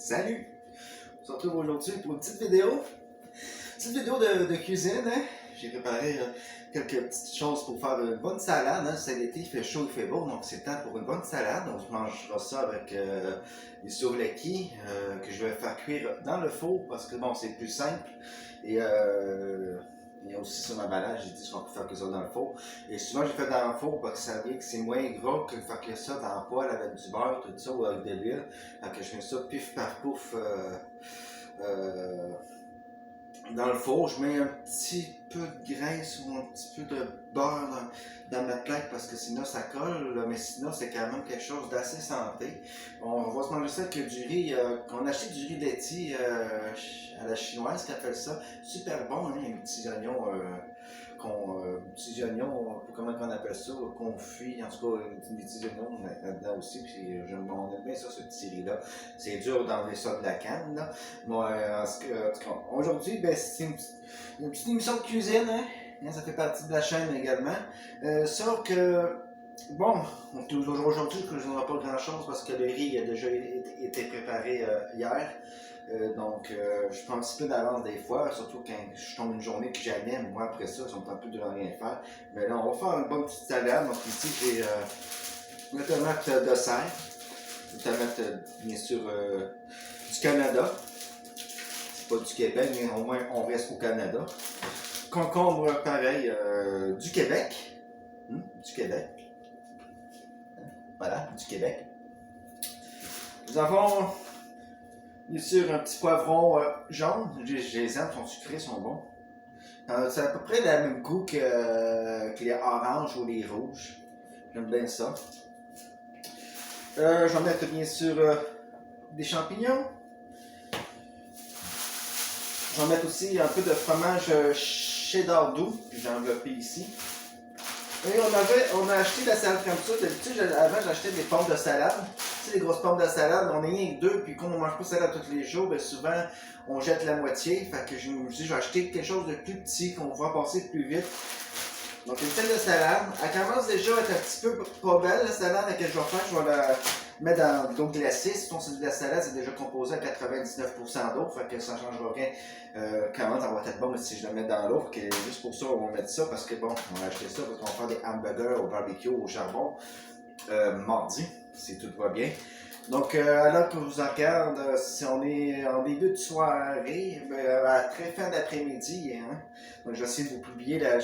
Salut! On se retrouve aujourd'hui pour une petite vidéo. Petite vidéo de cuisine, hein? J'ai préparé quelques petites choses pour faire une bonne salade. Hein? C'est l'été, il fait chaud, il fait beau, donc c'est temps pour une bonne salade. On se mangera ça avec des souvlaki que je vais faire cuire dans le four parce que bon, c'est plus simple. Et il y a aussi sur ma balade, j'ai dit qu'on peut faire que ça dans le four. Et souvent, j'ai fait dans le four parce que ça vient que c'est moins gras que de faire que ça dans le poêle avec du beurre, tout ça, ou avec de l'huile. Fait que je mets ça pif par pouf dans le four. Je mets un petit peu de graisse ou un petit peu de beurre dans ma plaque parce que sinon ça colle, là, mais sinon c'est quand même quelque chose d'assez santé. On va se manger ça avec du riz, on achète du riz laitier à la chinoise qui appelle ça. Super bon, hein, un petit oignon, comment on appelle ça, confit, en tout cas des petits oignons là-dedans aussi. Puis on aime bien ça, ce petit riz-là. C'est dur d'enlever ça de la canne, là. Moi, en tout cas, aujourd'hui, ben, c'est une petite émission de cuisine, hein? Ça fait partie de la chaîne également. Sauf que, bon, aujourd'hui, je n'aurai pas grand-chose parce que le riz a déjà été préparé hier. Donc, je prends un petit peu d'avance des fois, surtout quand je tombe une journée que j'aime. Moi, après ça, ça me tente plus de rien faire. Mais là, on va faire une bonne petite salade. Donc, ici, j'ai une tomate de serre, une tomate, bien sûr, du Canada. C'est pas du Québec, mais au moins, on reste au Canada. Concombre, pareil, du Québec. Du Québec. Voilà, du Québec. Nous avons, bien sûr, un petit poivron jaune. Les aime, sont sucrés, sont bons. C'est à peu près le même goût que les oranges ou les rouges. J'aime bien ça. Je vais mettre, bien sûr, des champignons. Je vais mettre aussi un peu de fromage cheddar doux, que j'ai enveloppé ici. Et on a acheté de la salade comme ça. D'habitude, avant, j'achetais des pommes de salade. Tu sais, les grosses pommes de salade, on est rien que deux. Puis comme on ne mange pas de salade tous les jours, bien souvent, on jette la moitié. Fait que je me suis dit, je vais acheter quelque chose de plus petit, qu'on va pouvoir passer plus vite. Donc, une telle de salade. Elle commence déjà à être un petit peu pas belle, la salade, laquelle je vais faire. Je vais la mettre dans de l'eau glacée. Sinon, c'est de la salade, c'est déjà composé à 99% d'eau. Fait que ça ne changera rien. Quand ça va être bon si je la mets dans l'eau. Juste pour ça, on va mettre ça. Parce que bon, on va acheter ça parce qu'on va faire des hamburgers au barbecue, au charbon. Mardi, si tout va bien. Donc, alors que je vous regarde, si on est en début de soirée, à très fin d'après-midi, hein? Donc, je vais essayer de vous publier la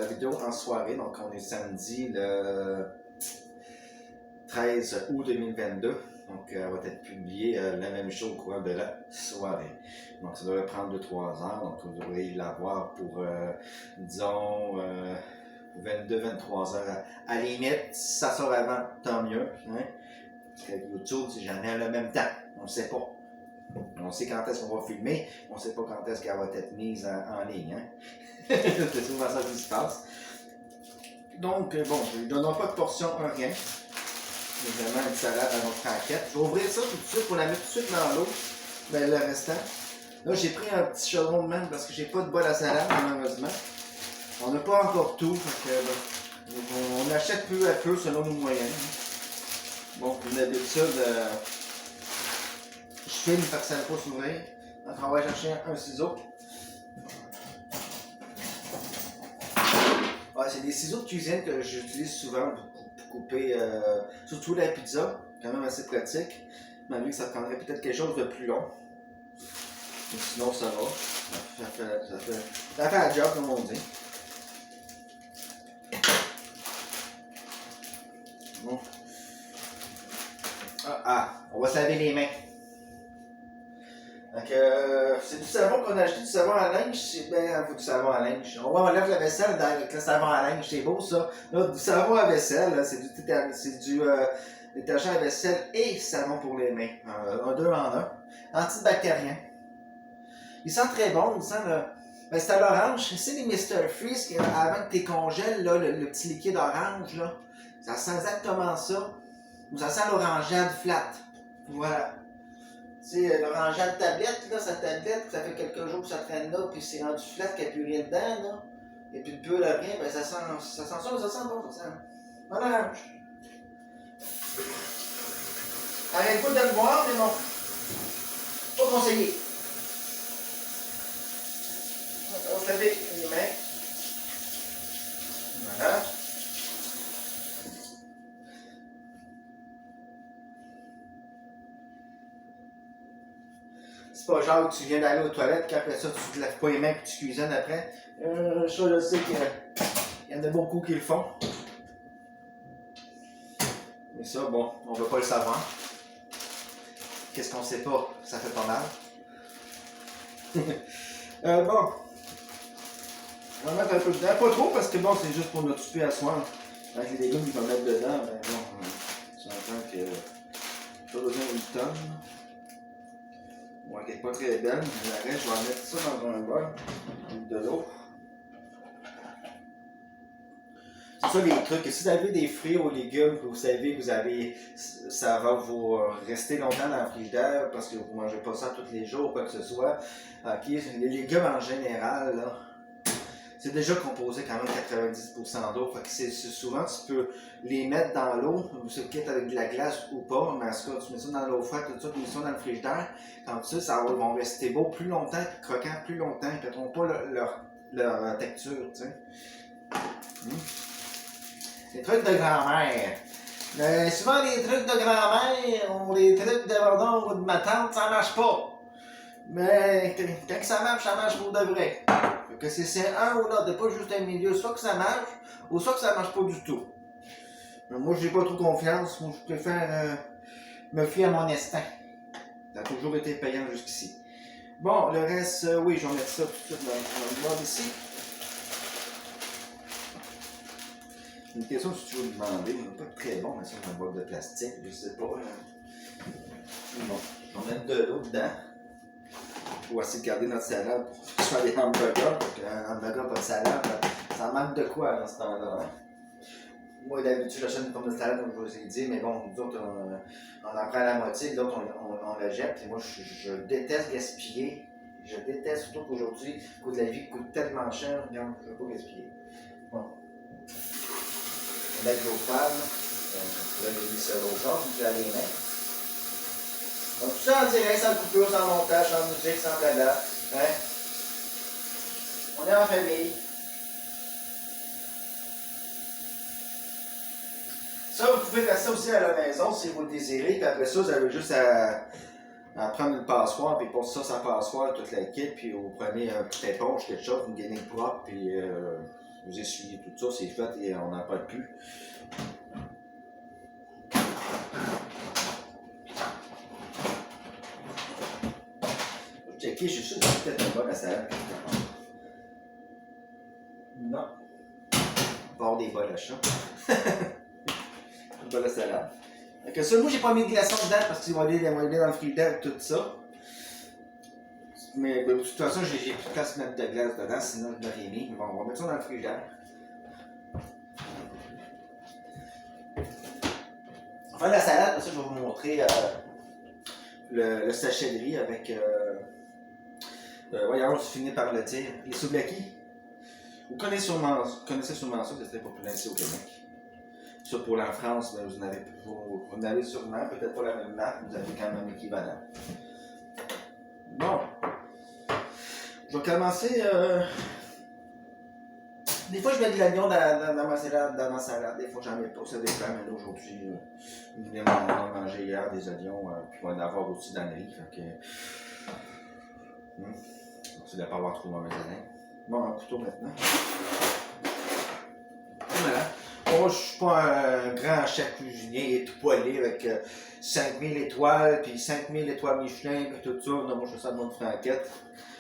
vidéo en soirée. Donc, on est samedi le 13 août 2022. Donc, elle va être publiée la même chose au cours de la soirée. Donc, ça devrait prendre 2-3 heures. Donc, vous devriez l'avoir pour, disons, 22-23 heures. À la limite, si ça sort avant, tant mieux. Hein? Parce que YouTube, c'est jamais le même temps. On ne sait pas. On sait quand est-ce qu'on va filmer, on ne sait pas quand est-ce qu'elle va être mise en ligne. Hein? C'est souvent ça qui se passe. Donc, bon, je ne donnerai pas de portion, rien. C'est vraiment une salade à notre franquette. Je vais ouvrir ça tout de suite pour la mettre tout de suite dans l'eau. Ben, le restant. Là, j'ai pris un petit chaudron de même parce que j'ai pas de bol à salade, malheureusement. On n'a pas encore tout. Fait que, on achète peu à peu selon nos moyens. Bon, comme d'habitude, je filme parce que ça ne va pas s'ouvrir. Donc, on va chercher un ciseau. Ouais, c'est des ciseaux de cuisine que j'utilise souvent pour couper, surtout la pizza. Quand même assez pratique. Malgré que ça prendrait peut-être quelque chose de plus long. Mais sinon, ça va. Ça fait la job, comme on dit. Bon. On va se laver les mains. Donc, c'est du savon qu'on a acheté, du savon à linge. C'est bien, du savon à linge. On lave la vaisselle avec le savon à linge, c'est beau ça. Là, du savon à vaisselle, c'est du détergent à vaisselle et savon pour les mains. Un deux en un. Antibactérien. Il sent très bon, il sent le. Ben, c'est à l'orange. C'est les Mr. Freeze, avant que tu congèles, là, le petit liquide orange, là. Ça sent exactement ça. Ça sent l'orangeade flat. Voilà. Tu sais, l'orangeade tablette, là, sa tablette, ça fait quelques jours que ça traîne là, puis c'est rendu flat qu'il n'y a plus rien dedans, là. Il n'y a plus de bulle, rien, ben ça sent ça, mais ça sent bon, ça sent. En orange. Arrête pas de le boire, mais bon. Pas conseillé. On se laver les mains. Voilà. C'est pas genre que tu viens d'aller aux toilettes, qu'après ça, tu te laves pas les mains et tu cuisines après. Ça, je sais qu'il y en a beaucoup qui le font. Mais ça, bon, on ne veut pas le savoir. Qu'est-ce qu'on sait pas? Ça fait pas mal. Bon. On va mettre un peu dedans. Pas trop parce que bon, c'est juste pour notre souper à soir. Avec les légumes, je vais mettre dedans, mais bon, c'est un temps que pas besoin d'une tonne. Bon, elle n'est pas très belle, mais la reste, je vais mettre ça dans un bol avec de l'eau. C'est ça les trucs. Si vous avez des fruits ou légumes que vous savez que vous avez, ça va vous rester longtemps dans le frigidaire parce que vous ne mangez pas ça tous les jours ou quoi que ce soit. Okay. Les légumes en général, là, c'est déjà composé quand même 90% d'eau. Fait que c'est souvent tu peux les mettre dans l'eau, se quitte avec de la glace ou pas, mais en tout cas, tu mets ça dans l'eau froide, tout ça, tu mets ça dans le frigidaire. Comme ça vont rester beaux plus longtemps, croquants plus longtemps, ils ne perdront pas leur texture, tu sais. Les trucs de grand-mère. Souvent, les trucs de grand-mère ou les trucs de pardon ou de ma tante, ça marche pas. Mais quand ça marche pour de vrai. Que c'est un ou l'autre, pas juste un milieu. Soit que ça marche, ou soit que ça marche pas du tout. Mais moi, j'ai pas trop confiance. Moi, je préfère me fier à mon instinct. Ça a toujours été payant jusqu'ici. Bon, le reste, oui, je vais mettre ça tout de suite dans le bol ici. Une question que tu veux me demander, mais pas très bon, mais ça, c'est un bol de plastique, je sais pas. Bon, on va mettre de l'eau dedans. Pour essayer de garder notre salade pour faire des hamburgers. Un hamburger pas de salade, ça manque de quoi dans ce temps-là. Hein? Moi, d'habitude, j'achète une pomme de salade, comme je vous ai dit, mais bon, nous autres, on en prend la moitié, l'autre, on la jette. Et moi, je déteste gaspiller. Je déteste, surtout qu'aujourd'hui, le coût de la vie coûte tellement cher, regarde, je ne veux pas gaspiller. Bon. On met de l'eau froide, vous avez mis ça à l'eau chaude, vous avez les mains. Donc tout ça en direct, sans coupure, sans montage, sans musique, sans blabla. Hein? On est en famille. Ça, vous pouvez faire ça aussi à la maison si vous le désirez. Puis après ça, vous avez juste à prendre une passoire, puis pour ça, sa passoire, toute la kit, puis vous prenez un petit éponge, quelque chose, vous gagnez propre, puis vous essuyez tout ça, c'est fait et on n'en parle plus. Checker, je suis sûr que c'est peut-être un bon à salade. Non. Bord des bols à chat. Une bonne salade. Donc ça, moi j'ai pas mis de glaçons dedans parce qu'ils vont aller dans le frigidaire et tout ça. Mais de toute façon, j'ai plus de place de mettre de glace dedans, sinon je l'aurais mis. Bon, on va mettre ça dans le frigidaire. Enfin, la salade, ça je vais vous montrer le sachet de riz avec. Voyons, je finis par le dire. Les souvlaki. Vous connaissez sûrement ça, c'est très populaire ici au Québec. Ça pour la France, mais vous en avez sûrement, peut-être pas la même marque, vous avez quand même l'équivalent. Bon. Je vais commencer. Des fois, je mets de l'oignon dans ma salade, des fois, j'en mets pas. Ça dépend, mais là, aujourd'hui, évidemment, on en a mangé hier des oignons, puis on va en avoir aussi dans le riz. Fait que. C'est de ne pas avoir trop mauvais haleine. Bon, un couteau maintenant. Voilà. Moi, je suis pas un grand chef cuisinier étoilé avec 5000 étoiles, puis 5000 étoiles Michelin, puis tout ça. Non, moi, je fais ça de mon franquette.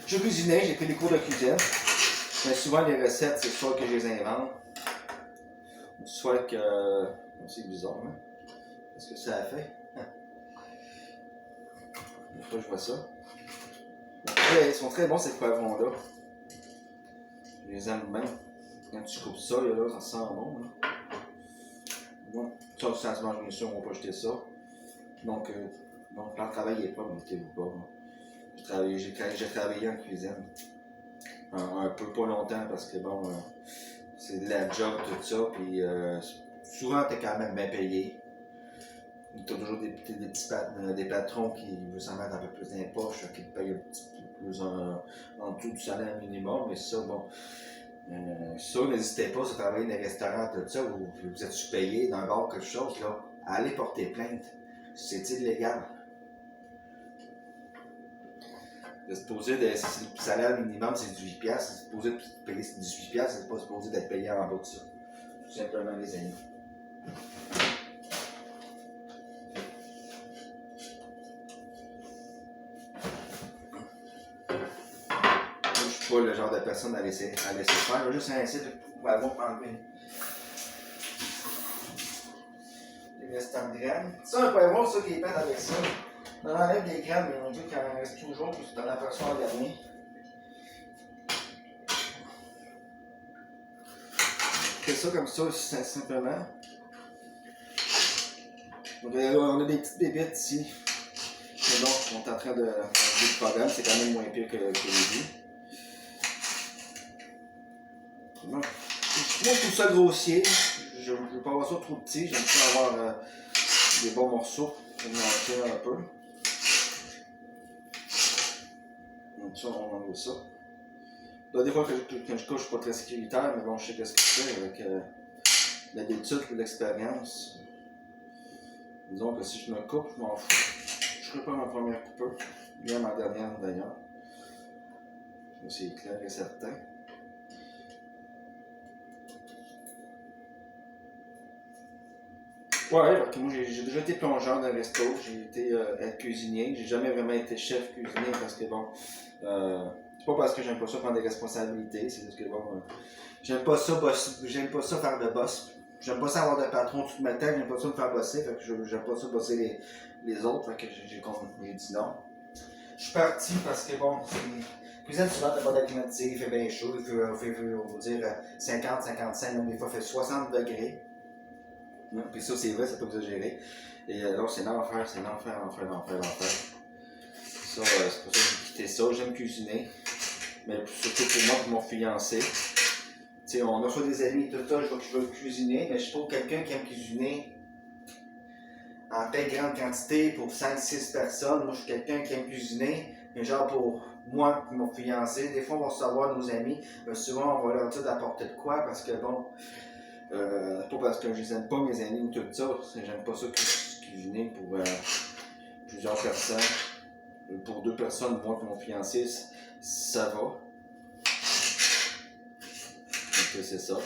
Je cuisinais, j'ai pris des cours de cuisine. Mais souvent, les recettes, c'est soit que je les invente, soit que. C'est bizarre, hein? Qu'est-ce que ça a fait? Des fois, je vois ça. Ils sont très bons, ces poivrons-là. Je les aime bien. Quand tu coupes ça, là, ça sent bon. Là. Bon, ça se mange bien sûr, on va pas jeter ça. Donc, le travail est pas, mettez-vous pas. J'ai travaillé en cuisine. Un peu pas longtemps parce que bon, c'est de la job, tout ça. Puis souvent, t'es quand même bien payé. Tu as toujours des patrons qui veulent s'en mettre un peu plus dans les poches, qui te payent un petit peu plus en dessous du salaire minimum, mais ça, bon. Ça, n'hésitez pas, si vous travaillez dans des restaurants, tout ça, ou vous êtes sous-payé dans un bar, quelque chose, là, allez porter plainte. C'est illégal. C'est supposé de, si le salaire minimum c'est 18$, c'est supposé de payer 18$, c'est pas supposé d'être payé en bas de ça. Tout simplement, les amis. Je suis pas le genre de personne à laisser faire. Je vais juste essayer de pouvoir enlever les restants de graines. Ça, un poivron, ça qui est peint avec ça. On enlève des graines, mais on dit qu'il en reste toujours, puis c'est dans la version en dernier. C'est ça comme ça, simplement. Donc, on a des petites bébites ici. Mais bon, on est en train de régler le problème, c'est quand même moins pire que le début. Bon. Moi, je trouve ça grossier. Je ne veux pas avoir ça trop petit. J'aime ça avoir des bons morceaux pour m'en un peu. Donc ça, on enlève ça. Là, des fois, quand je couche, je ne suis pas très sécuritaire, mais bon, je sais ce que je fais avec l'habitude et l'expérience. Disons que si je me coupe, je m'en fous. Je ne ferai pas ma première coupe, bien ma dernière d'ailleurs. C'est clair et certain. Ouais, moi j'ai déjà été plongeur dans le resto, j'ai été être cuisinier, j'ai jamais vraiment été chef cuisinier parce que bon, c'est pas parce que j'aime pas ça prendre des responsabilités, c'est juste que bon, j'aime pas ça faire de boss, j'aime pas ça avoir de patron toute ma tête, j'aime pas ça me faire bosser, fait que j'aime pas ça bosser les autres, fait que j'ai dit non. Je suis parti parce que bon, cuisine souvent t'as pas d'air climatisé, il fait bien chaud, il fait on va dire 50, 55, même des fois il fait 60 degrés. Puis ça, c'est vrai, c'est pas exagéré. Et là, c'est l'enfer. Ça, c'est pour ça que j'ai quitté ça. J'aime cuisiner. Mais surtout pour moi, pour mon fiancé. T'sais, on a soit des amis, tout ça, je veux cuisiner, mais je suis pas quelqu'un qui aime cuisiner en très grande quantité pour 5-6 personnes. Moi, je suis quelqu'un qui aime cuisiner, mais genre pour moi et mon fiancé. Des fois, on va recevoir nos amis, mais souvent, on va leur dire d'apporter de quoi parce que bon. Pas parce que je les aime pas mes amis ou tout ça, j'aime pas ça cuisiner pour plusieurs personnes. Pour 2 personnes, moi et mon fiancé, ça va. Donc c'est ça.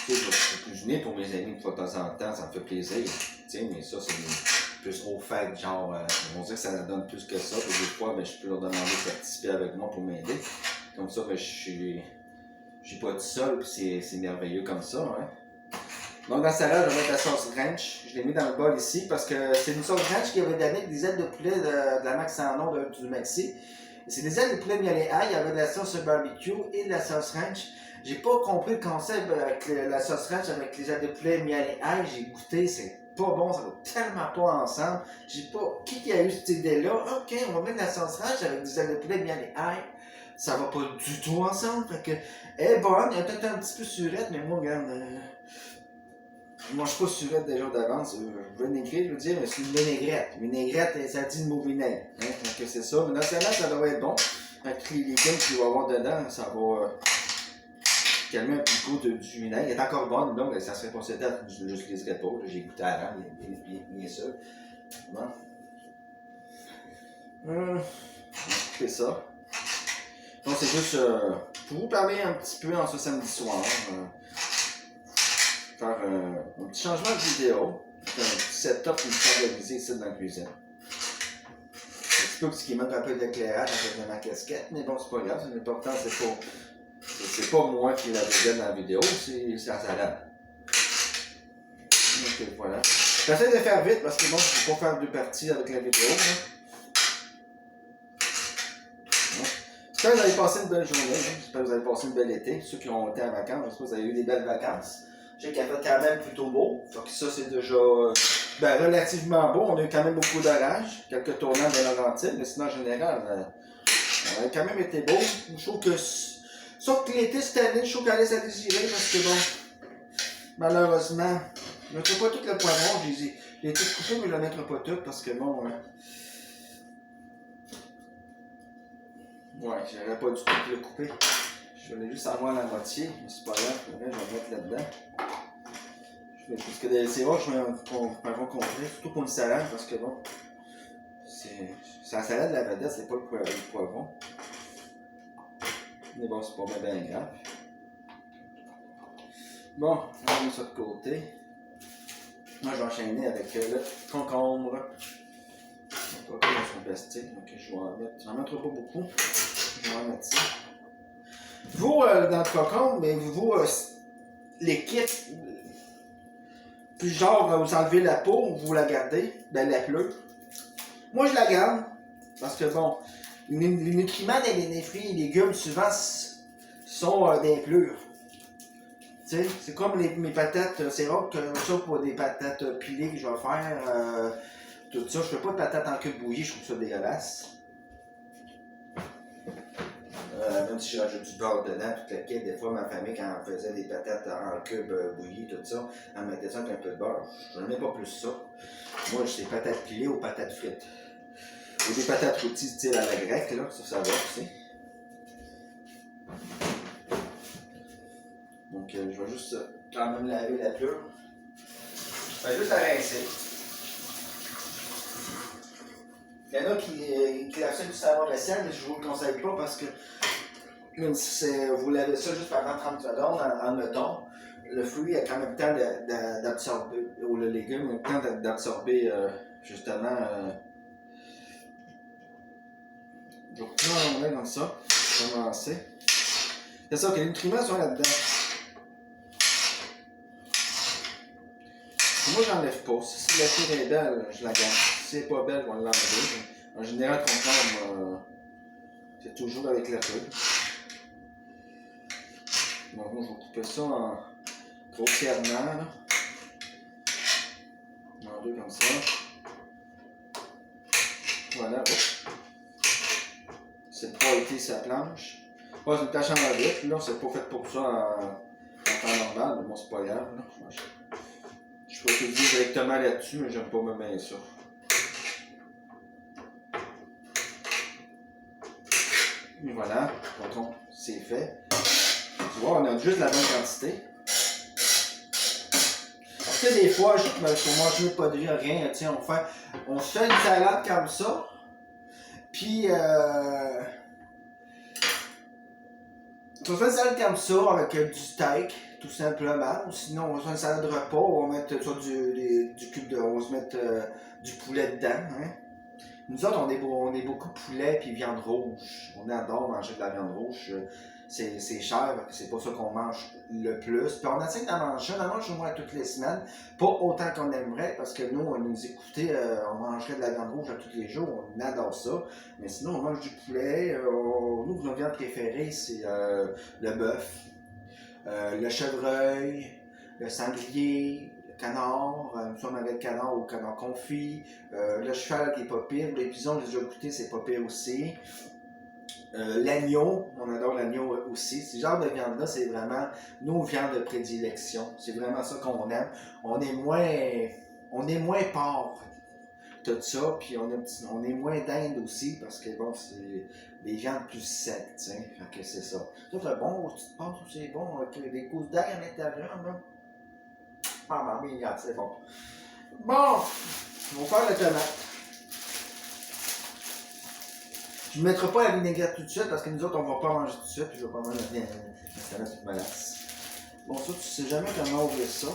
Tu sais, je vais cuisiner pour mes amis une fois de temps en temps, ça me fait plaisir. Tu sais, mais ça, c'est plus au fait, genre, on va dire que ça donne plus que ça. Puis des fois, ben, je peux leur demander de participer avec moi pour m'aider. Comme ça, ben, je suis pas tout seul, puis c'est merveilleux comme ça, hein. Donc dans celle-là, je vais mettre la sauce ranch. Je l'ai mis dans le bol ici parce que c'est une sauce ranch qui avait donné avec des ailes de poulet de la marque sans nom du Mexique. C'est des ailes de poulet miel et ail, il y avait de la sauce barbecue et de la sauce ranch. J'ai pas compris le concept avec la sauce ranch avec les ailes de poulet miel et ail. J'ai goûté, c'est pas bon, ça va tellement pas ensemble. J'ai pas. Qui a eu cette idée-là? Ok, on va mettre de la sauce ranch avec des ailes de poulet miel et ail. Ça va pas du tout ensemble. Fait que, elle est bonne, elle est peut-être un petit peu surette, mais moi, regarde. Je mange pas surette déjà d'avance. Vinaigrette, je veux dire, mais c'est une vinaigrette. Vinaigrette, ça dit le mot vinaigre. Hein? Donc c'est ça. Mais dans celle-là, ça devrait être bon. Avec les légumes qu'il va y avoir dedans, ça va calmer un peu le goût du vinaigre. Elle est encore bonne, donc ça serait pas cette date, je ne l'utiliserais pas. J'ai goûté avant, bien sûr. Bon. C'est ça. Donc c'est juste pour vous parler un petit peu en ce samedi soir. Faire un petit changement de vidéo. Un petit setup pour me organiser ici dans la cuisine. Un petit peu ce qui manque un peu d'éclairage avec ma casquette, mais bon, c'est pas grave. L'important, c'est pas moi qui la vedette dans la vidéo, c'est la salade. Donc voilà. J'essaie de faire vite parce que bon, je ne peux pas faire 2 parties avec la vidéo. J'espère que vous avez passé une belle journée. J'espère que vous avez passé une belle été. Ceux qui ont été en vacances, j'espère que vous avez eu des belles vacances. Je sais qu'il a fait quand même plutôt beau. Donc ça, c'est déjà relativement beau. On a eu quand même beaucoup d'orages, quelques tournants de Laurentides, mais sinon, en général, on a quand même été beau. Je trouve que, sauf que l'été cette année, je trouve qu'elle laisse à désirer parce que bon, malheureusement, Je ne mettrai pas tout le poivron, je l'ai tout coupé, mais je ne le mettrai pas tout parce que bon. Ouais, j'aurais pas du tout le couper. Je voulais juste avoir la moitié, mais c'est pas grave, je vais le mettre là-dedans. Parce que c'est rare que je mets un poivron complet, surtout pour une salade, parce que bon, c'est la salade de la vedette, c'est pas le poivron. Mais bon, c'est pas bien grave. Bon, on met ça de côté. Moi, je vais enchaîner avec le concombre. Donc, ok, ils sont plastique, donc je vais en mettre. J'en mettrai pas beaucoup. Je vais en mettre ça. Vous, dans le concombre, mais vous, les kits, puis genre, vous enlevez la peau, ou vous la gardez, ben la pleure. Moi, je la garde, parce que bon, les nutriments des fruits et légumes, souvent, sont des plures. Tu sais, c'est comme mes patates, c'est rare que ça pour des patates pilées que je vais faire, tout ça. Je fais pas de patates en cube bouillie, je trouve ça dégueulasse. Même si je rajoute du beurre dedans, toute la quête, des fois ma famille, quand elle faisait des patates en cube bouillie, tout ça, elle mettait ça avec un peu de beurre. Je n'aimais pas plus ça. Moi, c'est patates pilées ou patates frites. Ou des patates rôties style à la grecque, là, ça va aussi. Donc, je vais juste quand même laver la pleure. Je vais juste la rincer. Il y en a qui lavent ça du savon vaisselle, mais je ne vous le conseille pas parce que même si vous lavez ça juste pendant 30 secondes, admettons, le fruit a quand même le temps d'absorber, ou le légume a le temps d'absorber justement. Je vais prendre comme ça, commencer. C'est ça que les nutriments sont là-dedans. Moi, j'enlève pas. Si la fille est belle, je la garde. Si c'est pas belle, on l'enlève. En général, concombre, c'est toujours avec la feuille. Donc, moi, je vais couper ça en grossièrement. Là. En deux comme ça. Voilà. C'est pas été sa planche. Ouais, c'est une tâche en vitre. Là, c'est pas fait pour ça en temps normal, mais bon, c'est pas grave. Là. Je peux te dire directement là-dessus, mais j'aime pas me mettre ça. Et voilà, donc c'est fait. Tu vois, on a juste la bonne quantité. Parce que des fois, pour manger pas de riz, rien, tiens, on fait une salade comme ça. Puis, on fait une salade comme ça avec du steak, tout simplement. Ou sinon, on fait une salade de repas, on va mettre ça du cube de. On va se mettre du poulet dedans. Hein. Nous autres, on est beaucoup poulet et viande rouge. On adore manger de la viande rouge. C'est cher, c'est pas ça qu'on mange le plus. Puis on essaie d'en manger, on en mange au moins toutes les semaines. Pas autant qu'on aimerait, parce que nous, on nous écoutait, on mangerait de la viande rouge à tous les jours, on adore ça. Mais sinon, on mange du poulet. Nous, notre viande préférée, c'est le bœuf, le chevreuil, le sanglier, le canard. Nous sommes avec le canard ou le canard confit. Le cheval qui est pas pire. Les pisons, j'ai déjà goûté, c'est pas pire aussi. L'agneau, on adore l'agneau aussi. Ce genre de viande-là, c'est vraiment nos viandes de prédilection. C'est vraiment ça qu'on aime. On est moins porc, tout ça, puis on est moins dinde aussi, parce que bon, c'est des viandes plus secs, tu sais. Fait que c'est ça. Ça, c'est bon, tu te penses c'est bon, avec des gousses d'ail à l'intérieur, là. Ah, mais regarde, c'est bon. Bon, on va faire le tomate. Je ne mettrai pas la vinaigrette tout de suite parce que nous autres, on ne va pas manger tout de suite. Puis je vais pas manger la salade toute malasse. Bon, ça, tu sais jamais comment ouvrir ça.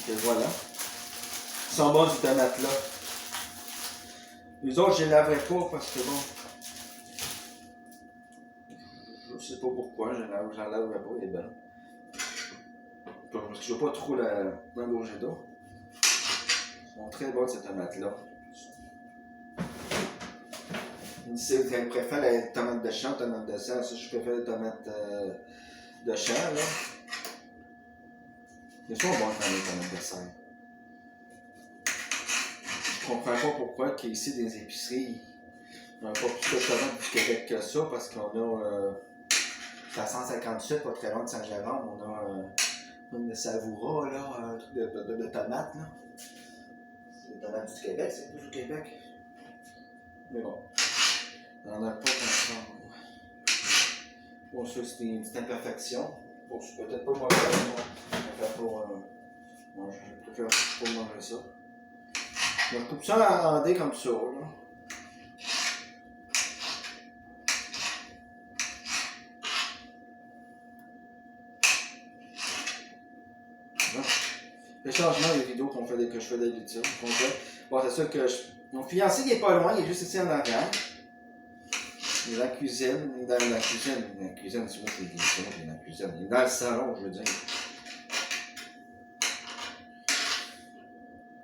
Donc voilà. Ils sont bons, ces tomates-là. Les autres, je les laverai pas parce que bon. Je sais pas pourquoi, j'en laverai pas, il est belle. Parce que je ne veux pas trop l'engorger d'eau. Ils sont très bons, ces tomates-là. Si vous préférez les tomates de champ, tomates de serre, ça, je préfère les tomates de champ, là. Ils sont bons quand même, les tomates de serre. Je comprends pas pourquoi qu'ici, des épiceries, on n'a pas plus de tomates du Québec que ça, parce qu'on a C'est à 157, pas très loin de Saint-Jérôme. On a une savoura, là, un truc de tomates, là. C'est les tomates du Québec, c'est tout du Québec. Mais bon, on n'en a pas comme ça. Bon, ça, c'est une petite imperfection. Bon, c'est peut-être pas mauvais, moi. Je préfère pas manger ça. Je coupe ça en dés comme ça, là. Le changement des vidéos que je fais d'habitude. Bon, c'est sûr que mon fiancé il est pas loin, il est juste ici en arrière. Il est dans la cuisine. Il est dans la cuisine. La cuisine, c'est moi qui est dans la cuisine. Il est dans le salon, je veux dire.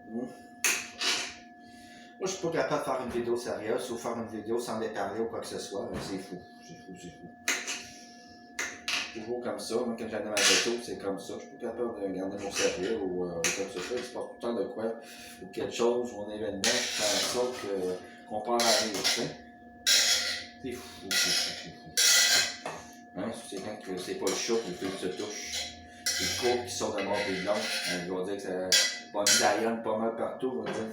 Moi, je suis pas capable de faire une vidéo sérieuse ou faire une vidéo sans les parler ou quoi que ce soit. C'est fou. C'est fou. Toujours comme ça. Moi, quand j'anime ma vidéo, c'est comme ça. Je suis pas capable de garder mon sérieux ou quoi que ce soit. Il se passe tout le temps de quoi ou quelque chose ou un événement qui fait en sorte qu'on part à rire. C'est fou. Hein? C'est quand que c'est pas le chat qui se touche. C'est le cours qui sort de mort et de l'ombre. Je dois dire que ça va mis d'ailleurs pas mal partout, on va dire.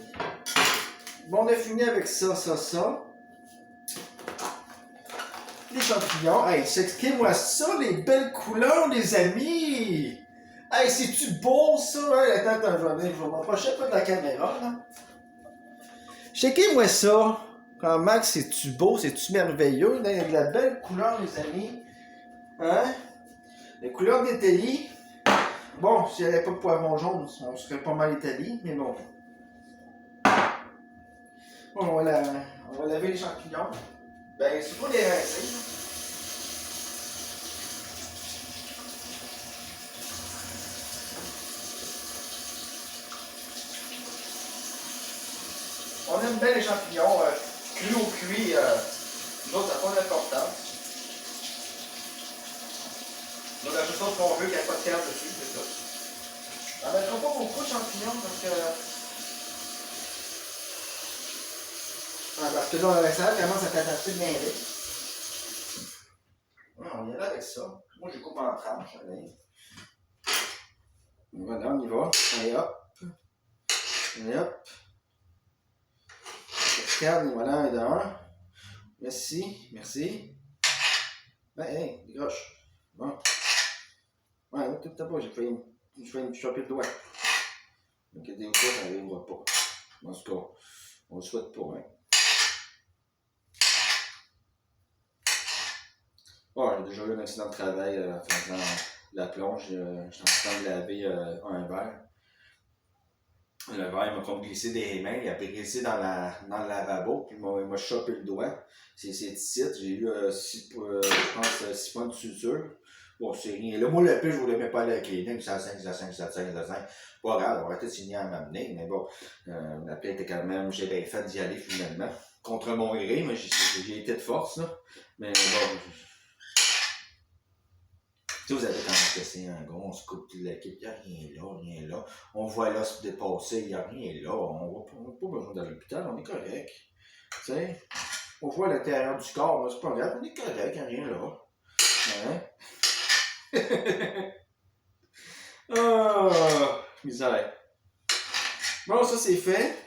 Bon, on a fini avec ça. Les champignons. Hey, expliquez-moi ça, les belles couleurs, les amis! Hey, c'est-tu beau, ça? Hey, attends, je vais m'approcher un peu de la caméra, là. Checkez-moi ça! Quand Max, c'est-tu beau, c'est-tu merveilleux? Là, il y a de la belle couleur, les amis. Hein? Les couleurs d'Italie. Bon, s'il n'y avait pas de poivron jaune, on serait pas mal Italie, mais bon. Bon, on va laver les champignons. Ben, c'est pas des rincer. On aime bien les champignons, crus ou cuits, nous autres, ça n'a pas d'importance. Donc, la chose qu'on veut, qu'il n'y ait pas de terre dessus, c'est ça. On ne mettra pas beaucoup de champignons parce que là, ça commence à t'adapter bien vite. On y va avec ça. Moi, je coupe en tranches. Allez. Voilà, on y va. Allez, hop. Allez, hop. Regarde, voilà, et d'un. Merci. Ben, hey, décroche. Bon. Ouais, tout à pas, j'ai failli me choper le doigt. Donc, des fois, ça n'arrivera pas. En tout cas, on le souhaite pas, hein. Bon, j'ai déjà eu un accident de travail en faisant la plonge. J'étais en train de laver un verre. Le verre m'a comme glissé des mains, il a glissé dans le lavabo, puis il m'a chopé le doigt. C'est ici, j'ai eu 6 points de suture. Bon, c'est rien. Là, moi, le pire, je voulais même pas aller à la clinique, ça 5. Pas grave, on aurait tout signé à m'amener, mais bon, la plaie était quand même, j'ai bien fait d'y aller finalement. Contre mon gré, mais j'ai été de force, là. Mais bon, tu sais, vous avez quand même cassé un gros, on se coupe tout l'équipe, il n'y a rien là. On voit l'os se dépasser, il n'y a rien là. On n'a pas besoin d'aller à l'hôpital, on est correct. Tu sais, on voit l'intérieur du corps, c'est pas grave, on est correct, il n'y a rien là. Hein? Oh, misère. Bon, ça c'est fait.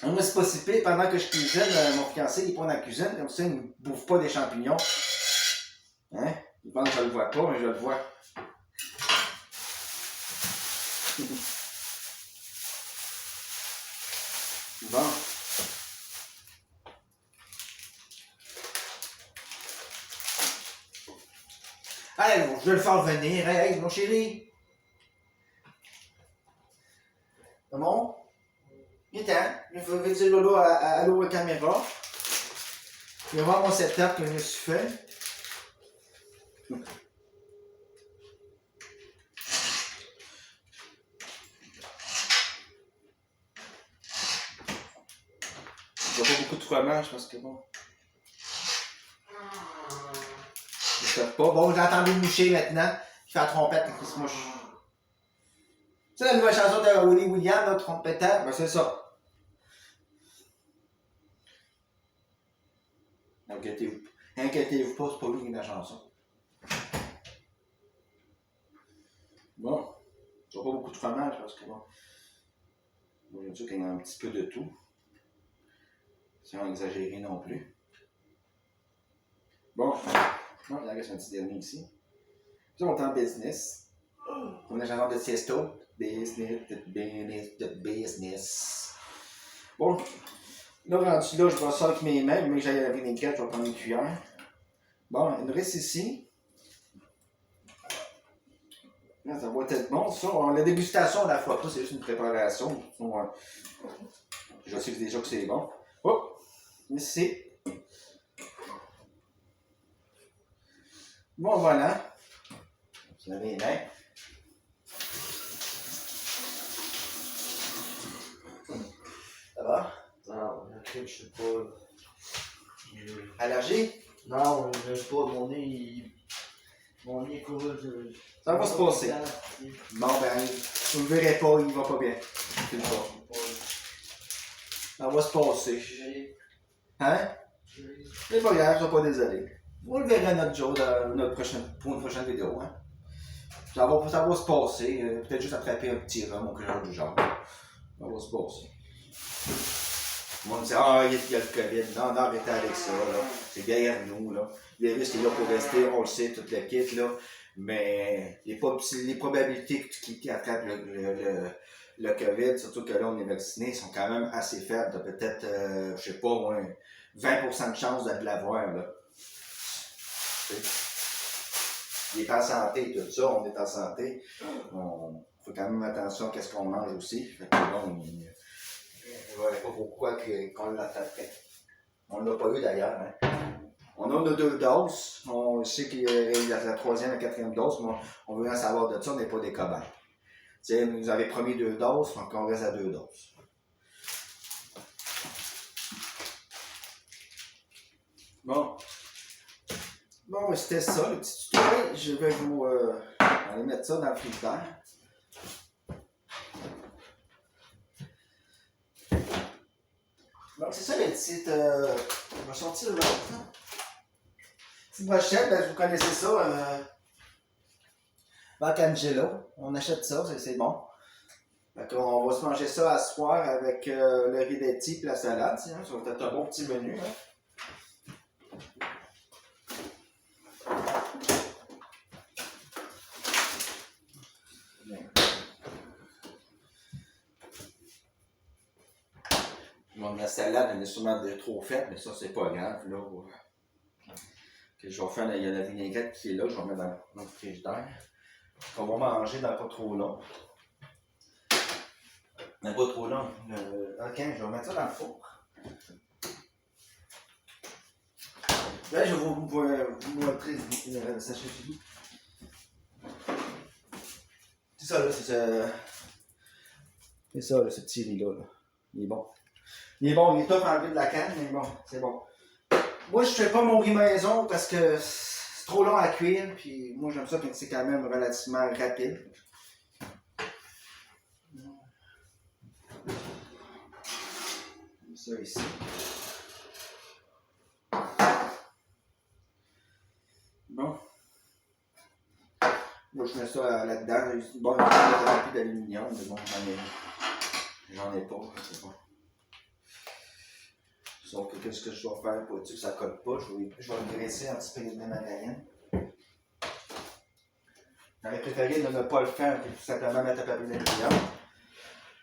Moi, c'est pas si pire. Pendant que je cuisine, mon fiancé, il est pas dans la cuisine, comme ça, il ne bouffe pas des champignons. Hein? Il pense que je le vois pas, mais je le vois. Bon. Allez, bon, je vais le faire venir. Hey, mon chéri. C'est bon? Viens-t'en. Il faut dire Lolo à l'eau caméra. Il va voir mon setup que je me suis fait. Il n'y a pas beaucoup de fromage parce que bon. Je sais pas. Bon, j'ai entendu le moucher maintenant. Il fait la trompette quand il se mouche. C'est la nouvelle chanson de Willie William, là, trompetteur. Ben, c'est ça. Donc, Inquiétez-vous pas, c'est pas lui qui est la chanson. Bon, il n'y a pas beaucoup de fromage parce que bon, moi j'aime ça qu'il y ait un petit peu de tout. Sans exagérer non plus. Bon, il en reste un petit dernier ici. Puis on est en business. On a un genre de siesta. Business. Bon, là, rendu là, je vais ça avec mes mains, mais que j'aille à la vinaigrette, je vais prendre une cuillère. Bon, il nous reste ici. Là, ça va être bon, ça. La dégustation, on la fera pas, c'est juste une préparation. Je sais déjà que c'est bon. Oh, ici. Bon, voilà. Vous avez les mains. Ça va? Non, je sais pas. Allergie? Non, je sais pas, mon nez, mon nez coule. Ça va se passer. Bon, ben, vous le verrez pas, il va pas bien. Ça va se passer. Hein? C'est pas grave, je suis pas désolé. Vous le verrez notre jour pour une prochaine vidéo. Hein? Ça va se passer. Peut-être juste attraper un petit rhum ou quelque chose du genre. Ça va se passer. Tout le monde dit ah, il y a le COVID. Non, non, arrêtez avec ça. C'est derrière nous. Là. Le virus est là pour rester, on le sait, toute la kit. Là. Mais les probabilités qu'il attrape le COVID, surtout que là, on est vacciné, sont quand même assez faibles. T'as peut-être, je sais pas, moins 20% de chance de l'avoir. Là. Il est en santé, tout ça, on est en santé. On faut quand même attention à ce qu'on mange aussi. Fait que là, je ne vois pas pourquoi qu'on l'attraperait. On ne l'a pas eu d'ailleurs. Hein. On a nos 2 doses. On sait qu'il y a la 3e et la 4e dose, mais on veut en savoir de ça, on n'est pas des cobayes. T'sais, vous nous avez promis 2 doses, donc on reste à 2 doses. Bon. Bon, c'était ça, le petit tuto. Je vais vous aller mettre ça dans le frigidaire. Donc, c'est ça les petites. Je vais sortir l'autre. Petite brochette, ben, vous connaissez ça. Bacangelo. On achète ça, c'est bon. Fait on va se manger ça à soir avec le ridetti et la salade. Hein, ça va être un bon petit menu. Hein. Bon, la salade, elle est sûrement trop faite, mais ça, c'est pas grave. Là, que je vais faire, il y a la vinaigrette qui est là, je vais mettre dans le frigidaire. On va manger dans pas trop long. Dans pas trop long. Ok, je vais mettre ça dans le four. Là, je vais vous montrer le sachet fini. C'est ça, là, c'est ça, là, ce petit riz-là. Là. Il est bon. Il est bon, il est top enlevé de la canne, mais bon, c'est bon. Moi, je fais pas mon riz maison parce que c'est trop long à cuire, puis moi, j'aime ça quand c'est quand même relativement rapide. Ça ici. Bon. Moi, je mets ça là-dedans. Bon, il y a un rempli d'aluminium, mais bon, j'en ai pas. C'est bon. Sauf que qu'est-ce que je dois faire pour être sûr que ça ne colle pas? Je vais le graisser un petit peu de margarine. J'aurais préféré de ne pas le faire et tout simplement mettre un papier d'aluminium.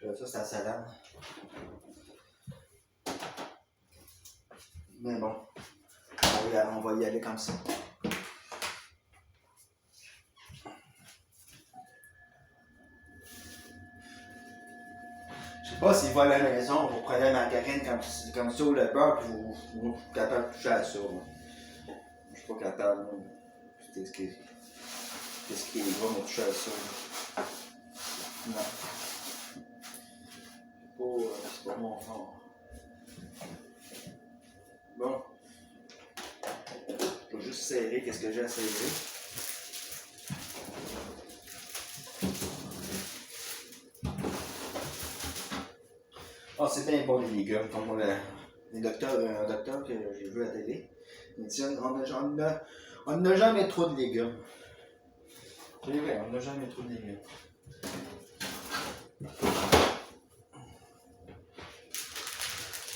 Ça, c'est la salade. Mais bon, on va y aller comme ça. Je sais pas s'il va à la maison, vous prenez la margarine comme ça ou le beurre, puis vous êtes capable de toucher à ça. Je suis pas capable. Qu'est-ce qui va me toucher à ça? Non. C'est pas mon fort. Bon. Je vais juste serrer qu'est-ce que j'ai à serrer. Ah, c'est bien bon les légumes. Comme un docteur que j'ai vu à la télé, Il dit, on n'a jamais trop de légumes. C'est vrai, on n'a jamais trop de légumes.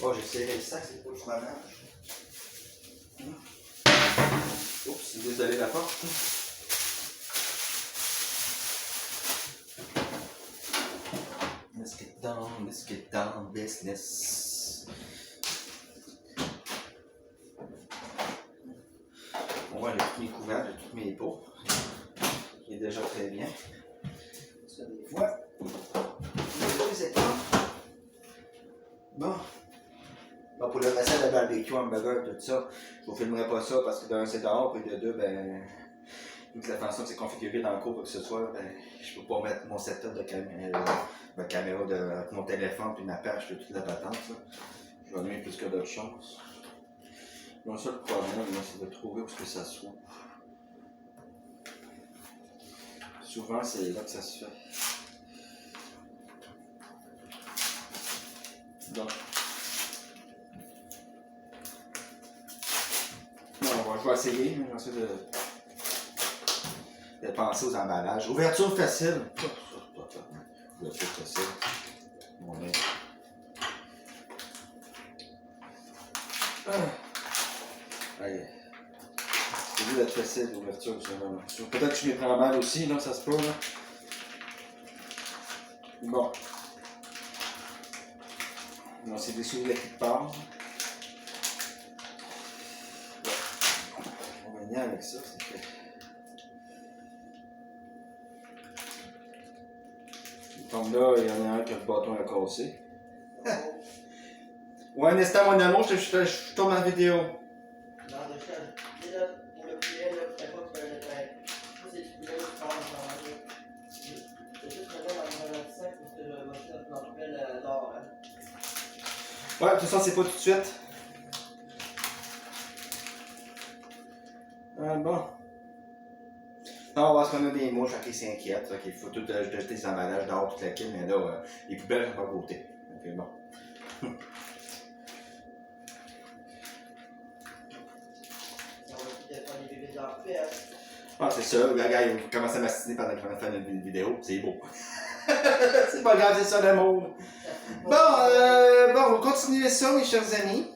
Oh, j'ai serré le sac, c'est pas le fromage. Oups, désolé la porte. Let's get down business. Bon, j'ai tous mes couverts, j'ai tous mes pots. Qui est déjà très bien. Ça, des fois, les étapes. Bon. Bon, pour le recette de barbecue, hamburger, tout ça, je vous filmerai pas ça parce que d'un c'est dehors, puis de deux, ben, vu que la façon que c'est configuré dans le cours, quoi que ce soit, ben, je peux pas mettre mon setup de caméra avec mon téléphone, puis une aperche, puis toute la patente, ça. Je vais mieux plus que d'autres choses. Donc ça, le problème, c'est de trouver où est-ce que ça soit. Souvent, c'est là que ça se fait. Donc. Je vais essayer, mais j'essaie de penser aux emballages. Ouverture facile. Ouverture facile. Mon aide. Allez. C'est vu d'être facile, l'ouverture. Peut-être que je m'y prends mal aussi, là, ça se peut, là. Bon. Non, c'est des souliers qui partent. Avec ça, c'est fait. Comme là, il y en a un qui a le bâton à casser. Ouais, un instant, mon amour, je tourne la vidéo. Non, déjà, pour le poulet, là, c'est pas que je le fais. C'est du poulet qui part en jeu. Je vais juste le mettre dans le sac parce que je vais acheter notre poulet d'or. Ouais, tout ça, c'est pas tout de suite. Bon. Non, on va se prendre des mouches, qui s'inquiètent. Il faut tout jeter les emballages dehors, toute la quille, mais là, les poubelles sont pas à côté. Donc, bon. On va peut-être faire des bébés en paix. Ah, c'est ça. Le gars, il commence à m'astiner pendant qu'on fait une vidéo. C'est beau. C'est pas grave, c'est ça l'amour. Bon, on va continuer ça, mes chers amis.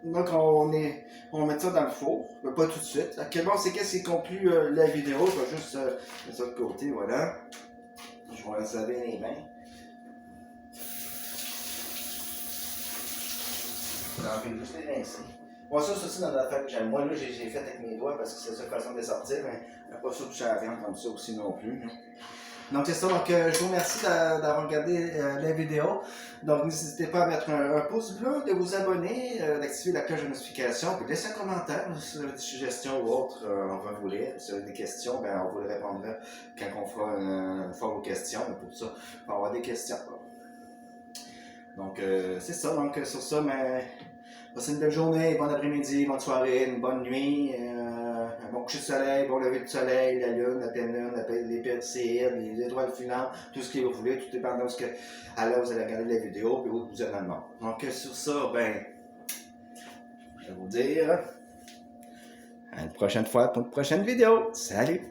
Donc, on va mettre ça dans le four, mais pas tout de suite. Bon, c'est qu'est-ce qui conclut la vidéo. Je vais juste mettre ça de côté, voilà. Je vais la laver les mains. Je vais juste les rincer. Bon, ça, c'est aussi dans l'affaire que j'aime. Moi, là, j'ai fait avec mes doigts parce que c'est la seule façon de les sortir, mais pas ça toucher à la viande comme ça aussi non plus. Donc, c'est ça. Donc, je vous remercie d'avoir regardé la vidéo. Donc, n'hésitez pas à mettre un pouce bleu, de vous abonner, d'activer la cloche de notification, puis laissez un commentaire sur des suggestions ou autres. On va vous lire. Si vous avez des questions, ben, on vous les répondra quand on fera une fois vos questions. Mais pour ça, on va avoir des questions. Donc, c'est ça. Donc, sur ça, passez une belle journée, bon après-midi, bonne soirée, une bonne nuit, un bon coucher de soleil, bon lever de soleil, la lune, la pleine lune, les perséides, les étoiles filantes, tout ce que vous voulez, tout dépendant de ce que alors vous allez regarder la vidéo, puis où vous êtes dans le monde. Donc sur ça, ben, je vais vous dire à une prochaine fois pour une prochaine vidéo. Salut!